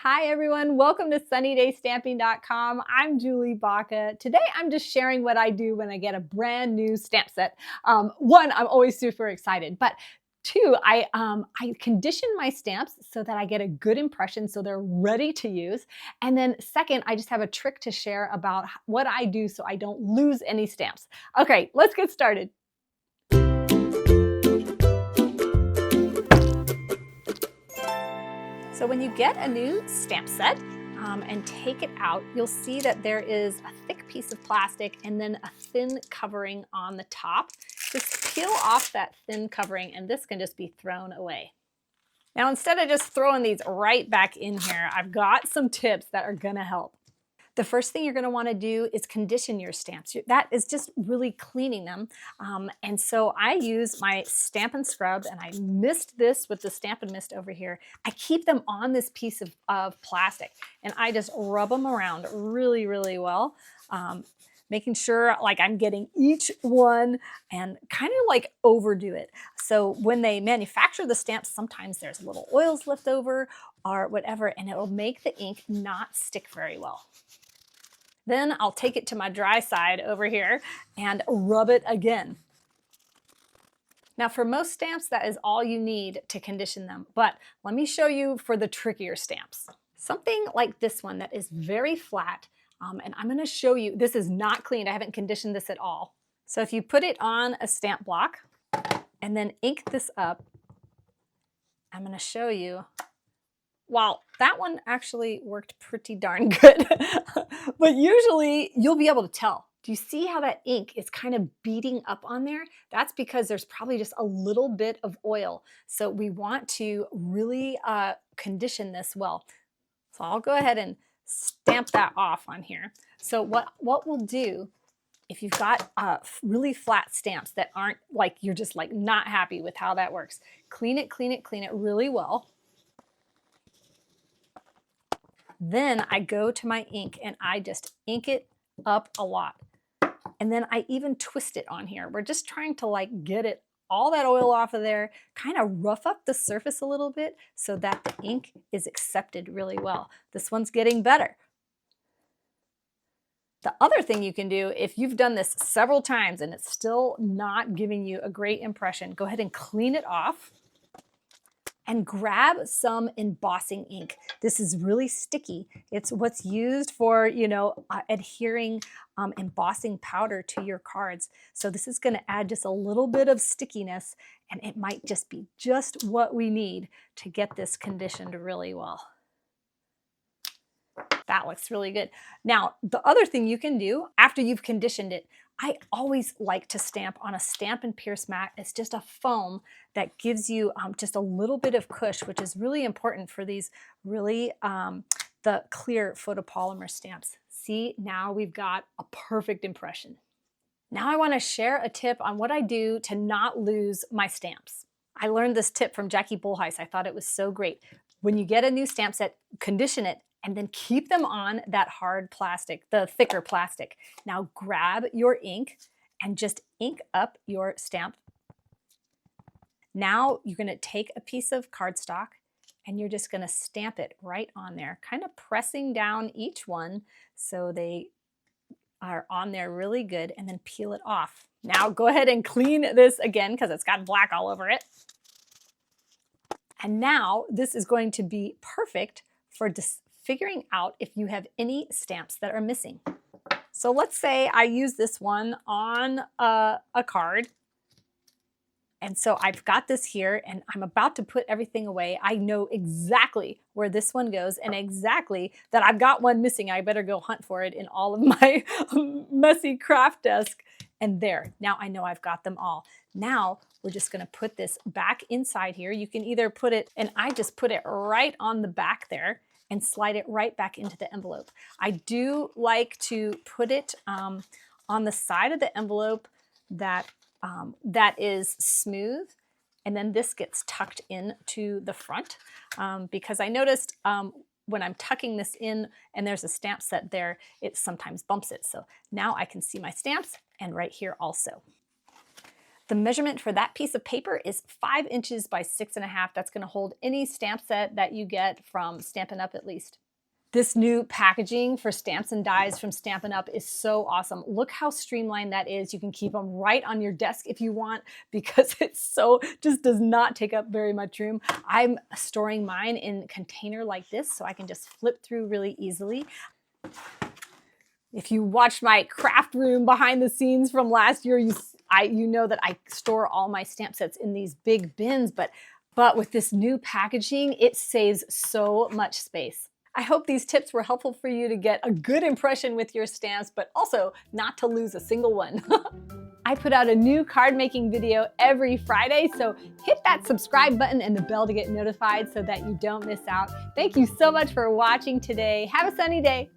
Hi everyone, welcome to sunnydaystamping.com. I'm Julie Baca. Today I'm just sharing what I do when I get a brand new stamp set. One, I'm always super excited, but two, I condition my stamps so that I get a good impression so they're ready to use. And then second, I just have a trick to share about what I do so I don't lose any stamps. Okay, let's get started. So when you get a new stamp set and take it out, you'll see that there is a thick piece of plastic and then a thin covering on the top. Just peel off that thin covering and this can just be thrown away. Now, instead of just throwing these right back in here, I've got some tips that are gonna help. The first thing you're going to want to do is condition your stamps. That is just really cleaning them. And so I use my Stamp and Scrub, and I mist this with the Stamp and Mist over here. I keep them on this piece of plastic, and I just rub them around really, really well. Making sure like I'm getting each one and kind of like overdo it. So when they manufacture the stamps, sometimes there's little oils left over or whatever, and it'll make the ink not stick very well. Then I'll take it to my dry side over here and rub it again. Now for most stamps, that is all you need to condition them, but let me show you for the trickier stamps. Something like this one that is very flat, and I'm gonna show you, this is not cleaned, I haven't conditioned this at all. So if you put it on a stamp block and then ink this up, I'm gonna show you. Wow, that one actually worked pretty darn good. But usually you'll be able to tell. Do you see how that ink is kind of beading up on there? That's because there's probably just a little bit of oil. So we want to really condition this well. So I'll go ahead and stamp that off on here. So what we'll do, if you've got really flat stamps that aren't like, you're just like not happy with how that works, clean it really well. Then I go to my ink and I just ink it up a lot. And then I even twist it on here. We're just trying to like get it all that oil off of there, kind of rough up the surface a little bit so that the ink is accepted really well. This one's getting better. The other thing you can do, if you've done this several times and it's still not giving you a great impression, go ahead and clean it off and grab some embossing ink. This is really sticky. It's what's used for, adhering embossing powder to your cards. So this is going to add just a little bit of stickiness, and it might just be just what we need to get this conditioned really well. That looks really good. Now, the other thing you can do after you've conditioned it, I always like to stamp on a Stamp and Pierce mat. It's just a foam that gives you just a little bit of cush, which is really important for these really the clear photopolymer stamps. See, now we've got a perfect impression. Now I want to share a tip on what I do to not lose my stamps. I learned this tip from Jackie Bolhuis. I thought it was so great. When you get a new stamp set, condition it and then keep them on that hard plastic, the thicker plastic. Now grab your ink and just ink up your stamp. Now you're gonna take a piece of cardstock and you're just gonna stamp it right on there, kind of pressing down each one so they are on there really good, and then peel it off. Now go ahead and clean this again because it's got black all over it. And now this is going to be perfect for figuring out if you have any stamps that are missing. So let's say I use this one on a card. And so I've got this here and I'm about to put everything away. I know exactly where this one goes and exactly that I've got one missing. I better go hunt for it in all of my messy craft desk. And there, now I know I've got them all. Now we're just gonna put this back inside here. You can either put it, and I just put it right on the back there and slide it right back into the envelope. I do like to put it on the side of the envelope that is smooth, and then this gets tucked into the front because I noticed when I'm tucking this in and there's a stamp set there, it sometimes bumps it. So now I can see my stamps, and right here also. The measurement for that piece of paper is 5 inches by 6.5. That's going to hold any stamp set that you get from Stampin' Up! At least. This new packaging for stamps and dies from Stampin' Up! Is so awesome. Look how streamlined that is. You can keep them right on your desk if you want, because just does not take up very much room. I'm storing mine in a container like this so I can just flip through really easily. If you watched my craft room behind the scenes from last year, you know that I store all my stamp sets in these big bins, but with this new packaging, it saves so much space. I hope these tips were helpful for you to get a good impression with your stamps, but also not to lose a single one. I put out a new card making video every Friday, so hit that subscribe button and the bell to get notified so that you don't miss out. Thank you so much for watching today. Have a sunny day.